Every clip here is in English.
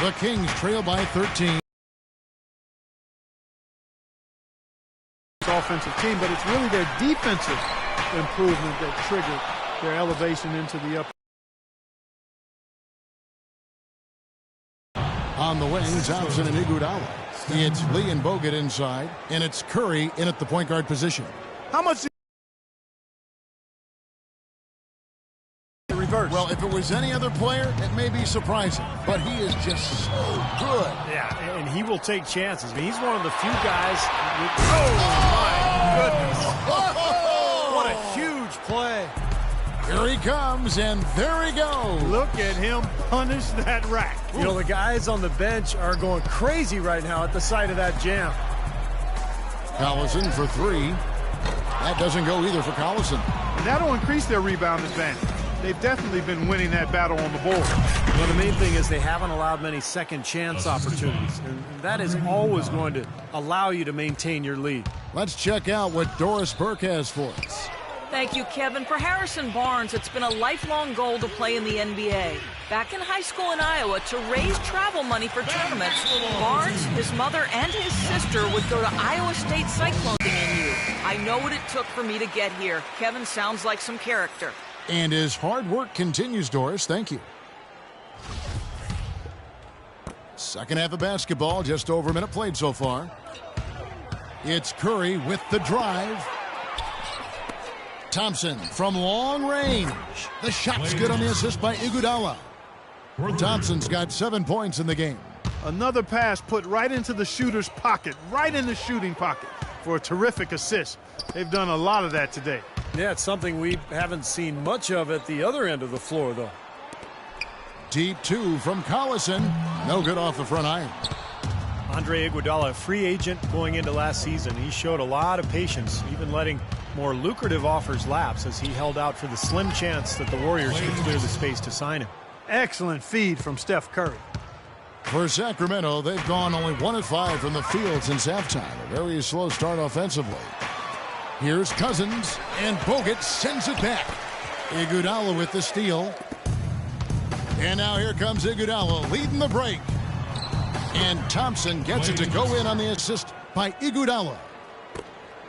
The Kings trail by 13. Offensive team, but it's really their defensive improvement that triggered their elevation into the upper. On the wing, Thompson and Iguodala. It's Lee and Bogut inside, and it's Curry in at the point guard position. How much? Reverse. Well, if it was any other player, it may be surprising, but he is just so good. Yeah, and he will take chances. I mean, he's one of the few guys. Oh, my goodness. What a huge play. Here he comes, and there he goes. Look at him punish that rack. You know, the guys on the bench are going crazy right now at the sight of that jam. Collison for three. That doesn't go either for Collison. And that'll increase their rebound advantage. They've definitely been winning that battle on the board. Well, the main thing is they haven't allowed many second chance opportunities, and that is always going to allow you to maintain your lead. Let's check out what Doris Burke has for us. Thank you, Kevin. For Harrison Barnes, it's been a lifelong goal to play in the NBA. Back in high school in Iowa, to raise travel money for tournaments, Barnes, his mother, and his sister would go to Iowa State Cyclones in you. I know what it took for me to get here. Kevin sounds like some character. And his hard work continues, Doris. Thank you. Second half of basketball, just over a minute played so far. It's Curry with the drive. Thompson from long range. The shot's good on the assist by Iguodala. Thompson's got 7 points in the game. Another pass put right into the shooter's pocket, right in the shooting pocket for a terrific assist. They've done a lot of that today. Yeah, it's something we haven't seen much of at the other end of the floor, though. Deep two from Collison. No good off the front iron. Andre Iguodala, a free agent going into last season. He showed a lot of patience, even letting more lucrative offers lapse as he held out for the slim chance that the Warriors could clear the space to sign him. Excellent feed from Steph Curry. For Sacramento, they've gone only 1 of 5 from the field since halftime. A very slow start offensively. Here's Cousins, and Bogut sends it back. Iguodala with the steal. And now here comes Iguodala leading the break. And Thompson gets it to go in on the assist by Iguodala.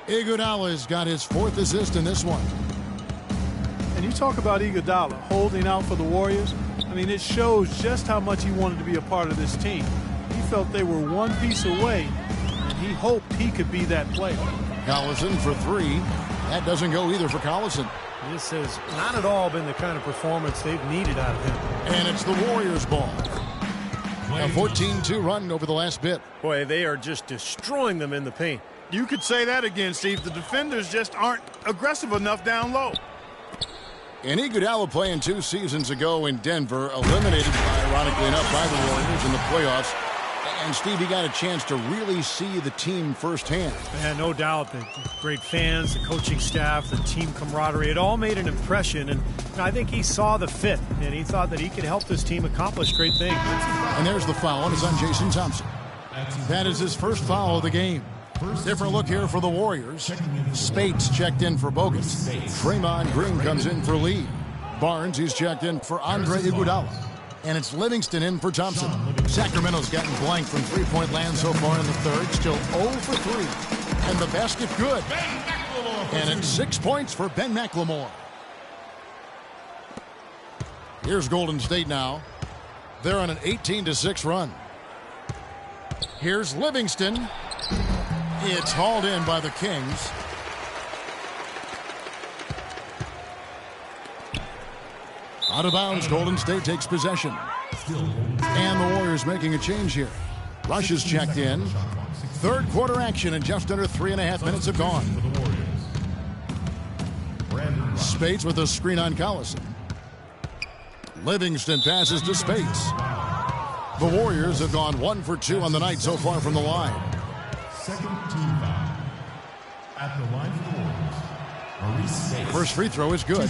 Iguodala's got his 4th assist in this one. And you talk about Iguodala holding out for the Warriors. I mean, it shows just how much he wanted to be a part of this team. He felt they were one piece away, and he hoped he could be that player. Collison for 3. That doesn't go either for Collison. This has not at all been the kind of performance they've needed out of him. And it's the Warriors' ball. A 14-2 run over the last bit. Boy, they are just destroying them in the paint. You could say that again, Steve. The defenders just aren't aggressive enough down low. And Iguodala playing 2 seasons ago in Denver, eliminated, ironically enough, by the Warriors in the playoffs. And, Steve, he got a chance to really see the team firsthand. Yeah, no doubt. The great fans, the coaching staff, the team camaraderie, it all made an impression. And I think he saw the fit, and he thought that he could help this team accomplish great things. And there's the foul, and it's on Jason Thompson. That is his first foul of the game. Different look here for the Warriors. Spates checked in for Bogut. Draymond Green comes in for Lee. Barnes, he's checked in for Andre Iguodala. And it's Livingston in for Thompson. Sacramento's gotten blank from three-point land so far in the third. Still 0 for 3. And the basket good. And it's 6 points for Ben McLemore. Here's Golden State now. They're on an 18-6 run. Here's Livingston. It's hauled in by the Kings. Out of bounds, Golden State takes possession. And the Warriors making a change here. Rush is checked in. Third quarter action, and just under 3.5 minutes have gone. Spates with a screen on Collison. Livingston passes to Spates. The Warriors have gone 1 for 2 on the night so far from the line. Second team foul. At the line for the Warriors. First free throw is good.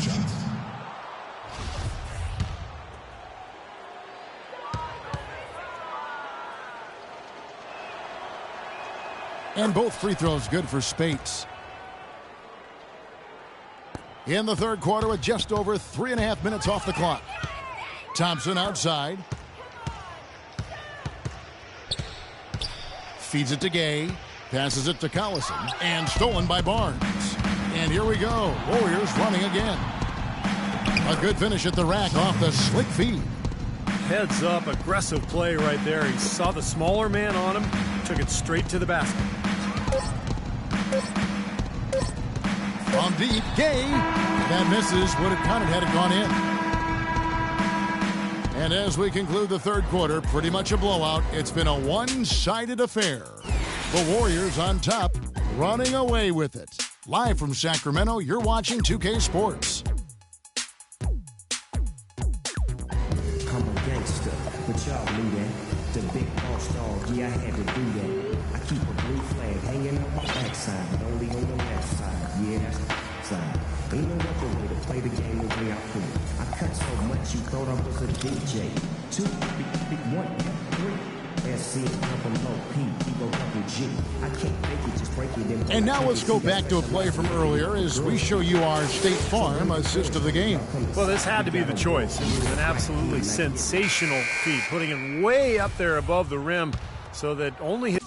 And both free throws good for Spates. In the third quarter with just over 3.5 minutes off the clock. Thompson outside. feeds it to Gay, passes it to Collison, and stolen by Barnes. And here we go. Warriors running again. A good finish at the rack off the slick feed. Heads up, aggressive play right there. He saw the smaller man on him, took it straight to the basket. From deep, Gay. That misses. Would have counted had it gone in. And as we conclude the third quarter, pretty much a blowout. It's been a one-sided affair. The Warriors on top, running away with it. Live from Sacramento, you're watching 2K Sports. I'm a gangster, but y'all knew that. The big boss dog, yeah, I had to do that. I keep a blue flag hanging on my backside, but only on the left side. Yeah, that's the side. Ain't no other way to play the game the way I play. I cut so much you thought I was a DJ. 2, big 1, 3. SC, double low, P, Evo, double G. I can't make it, just break it in. And now let's go back to a play from earlier as we show you our State Farm assist of the game. Well, this had to be the choice. It was an absolutely sensational feat, putting it way up there above the rim so that only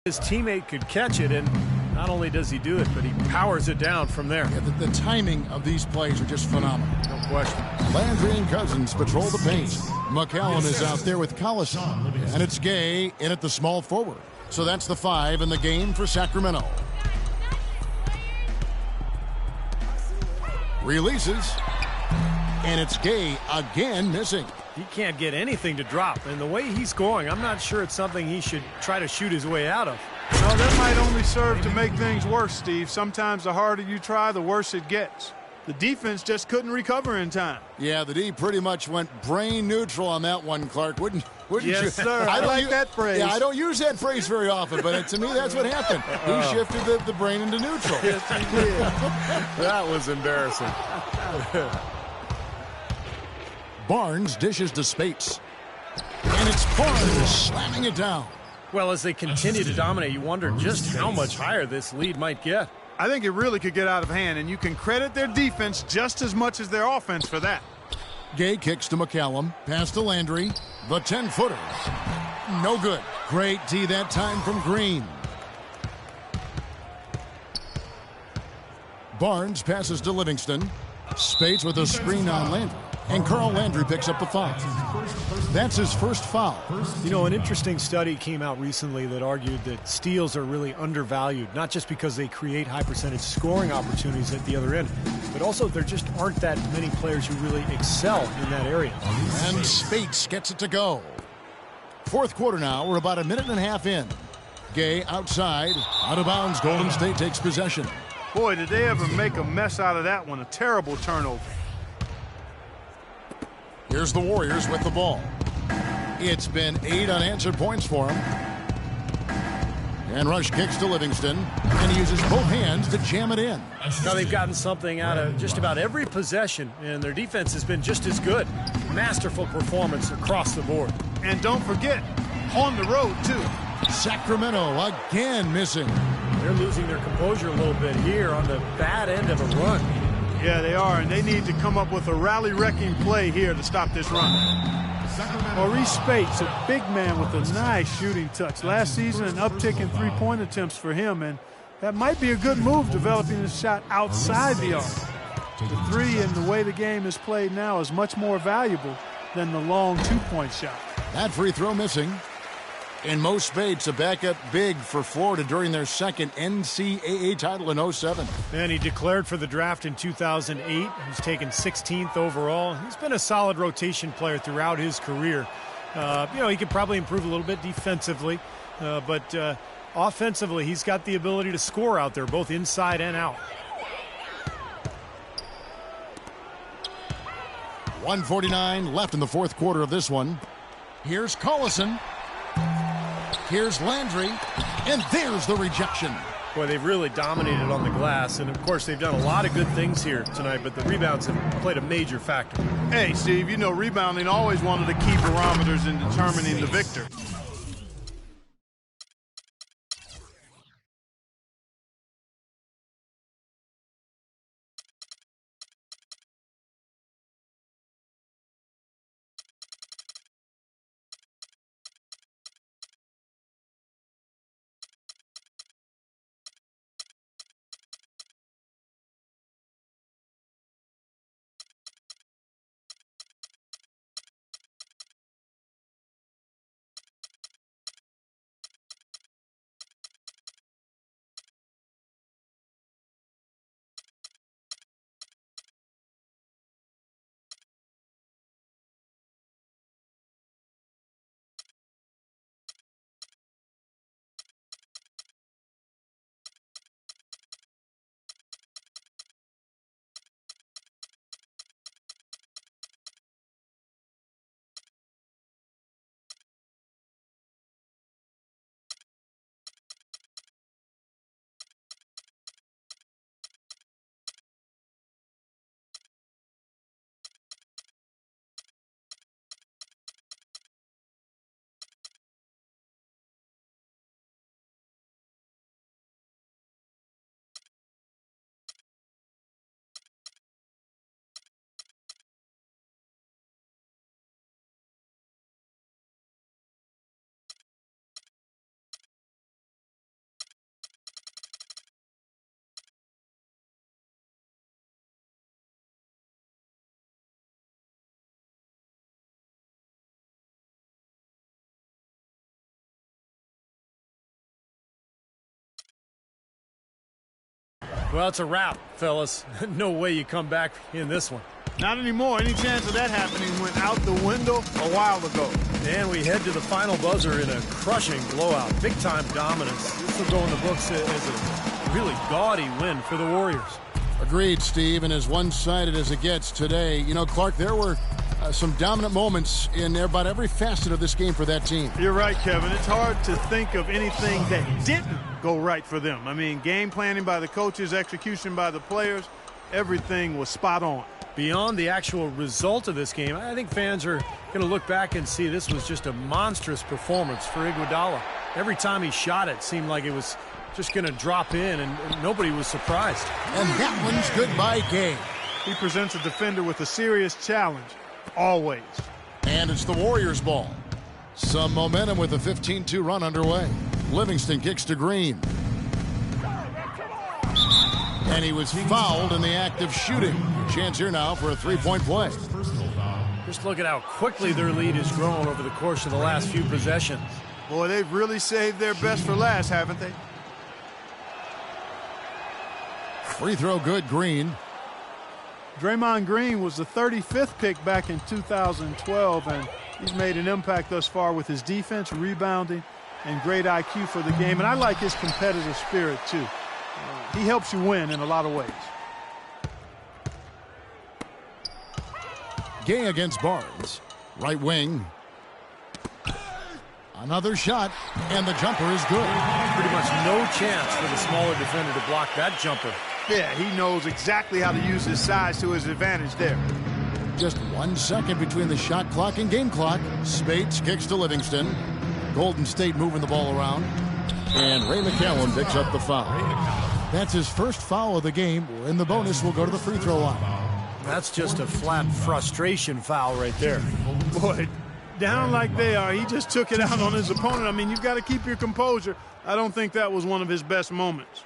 his teammate could catch it, and not only does he do it, but he powers it down from there. Yeah, the timing of these plays are just phenomenal. No question. Landry and Cousins patrol the paint. McCallum is out there with Collison, and it's Gay in at the small forward. So that's the 5 in the game for Sacramento. Releases, and it's Gay again missing. He can't get anything to drop, and the way he's scoring, I'm not sure it's something he should try to shoot his way out of. No, that might only serve to make things worse, Steve. Sometimes the harder you try, the worse it gets. The defense just couldn't recover in time. Yeah, the D pretty much went brain neutral on that one, Clark. Wouldn't you? Yes, sir. I like that phrase. Yeah, I don't use that phrase very often, but to me, that's what happened. He shifted the brain into neutral. Yes, he did. That was embarrassing. Barnes dishes to Spates. And it's Barnes slamming it down. Well, as they continue to dominate, you wonder just how much higher this lead might get. I think it really could get out of hand, and you can credit their defense just as much as their offense for that. Gay kicks to McCallum. Pass to Landry. The 10-footer. No good. Great D that time from Green. Barnes passes to Livingston. Spates with a screen on Landry. And Carl Landry picks up the foul. That's his first foul. You know, an interesting study came out recently that argued that steals are really undervalued, not just because they create high percentage scoring opportunities at the other end, but also there just aren't that many players who really excel in that area. And Spates gets it to go. Fourth quarter now. We're about a minute and a half in. Gay outside. Out of bounds. Golden State takes possession. Boy, did they ever make a mess out of that one. A terrible turnover. Here's the Warriors with the ball. It's been 8 unanswered points for him. And Rush kicks to Livingston, and he uses both hands to jam it in. Now they've gotten something out of just about every possession, and their defense has been just as good. Masterful performance across the board. And don't forget, on the road, too. Sacramento again missing. They're losing their composure a little bit here on the bad end of a run. Yeah, they are, and they need to come up with a rally-wrecking play here to stop this run. Maurice Spates, a big man with a nice shooting touch. Last season, an uptick in three-point attempts for him, and that might be a good move, developing his shot outside the arc. The three and the way the game is played now is much more valuable than the long two-point shot. That free throw missing. And Mo Spates, a backup big for Florida during their second NCAA title in 07. And he declared for the draft in 2008. He's taken 16th overall. He's been a solid rotation player throughout his career. You know, he could probably improve a little bit defensively, but offensively, he's got the ability to score out there, both inside and out. 1:49 left in the fourth quarter of this one. Here's Collison. Here's Landry. and there's the rejection. Boy, they've really dominated on the glass, and of course they've done a lot of good things here tonight, but the rebounds have played a major factor. Hey, Steve, you know rebounding always one of the key barometers in determining the victor. Well, it's a wrap, fellas. No way you come back in this one. Not anymore. Any chance of that happening went out the window a while ago. And we head to the final buzzer in a crushing blowout. Big-time dominance. This will go in the books as a really gaudy win for the Warriors. Agreed, Steve, and as one-sided as it gets today. You know, Clark, there were some dominant moments in about every facet of this game for that team. You're right, Kevin. It's hard to think of anything that didn't go right for them. I mean, game planning by the coaches, execution by the players, everything was spot on. Beyond the actual result of this game, I think fans are going to look back and see this was just a monstrous performance for Iguodala. Every time he shot it seemed like it was just going to drop in, and nobody was surprised. And that one's goodbye game. He presents a defender with a serious challenge, always. And it's the Warriors' ball. Some momentum with a 15-2 run underway. Livingston kicks to Green. And he was fouled in the act of shooting. Chance here now for a three-point play. Just look at how quickly their lead has grown over the course of the last few possessions. Boy, they've really saved their best for last, haven't they? Free throw good, Green. Draymond Green was the 35th pick back in 2012, and he's made an impact thus far with his defense, rebounding, and great IQ for the game. And I like his competitive spirit, too. He helps you win in a lot of ways. Gay against Barnes. Right wing. Another shot, and the jumper is good. Pretty much no chance for the smaller defender to block that jumper. Yeah, he knows exactly how to use his size to his advantage there. Just 1 second between the shot clock and game clock. Spates kicks to Livingston. Golden State moving the ball around. And Ray McCallum picks up the foul. That's his first foul of the game. In the bonus, we'll go to the free throw line. That's just a flat frustration foul right there. Boy, down like they are, he just took it out on his opponent. I mean, you've got to keep your composure. I don't think that was one of his best moments.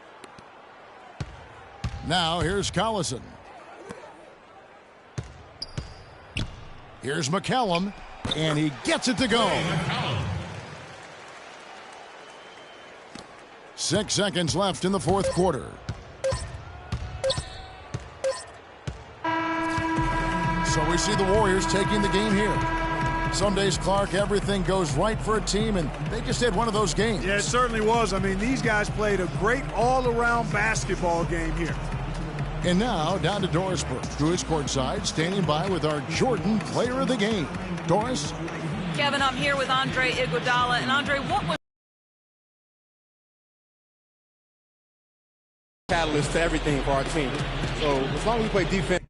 Now, here's Collison. Here's McCallum, and he gets it to go. 6 seconds left in the fourth quarter. So we see the Warriors taking the game here. Some days, Clark, everything goes right for a team, and they just had one of those games. Yeah, it certainly was. I mean, these guys played a great all-around basketball game here. And now, down to Doris Burke, who is courtside, standing by with our Jordan player of the game. Doris? Kevin, I'm here with Andre Iguodala. And Andre, what was catalyst to everything for our team. So as long as we play defense.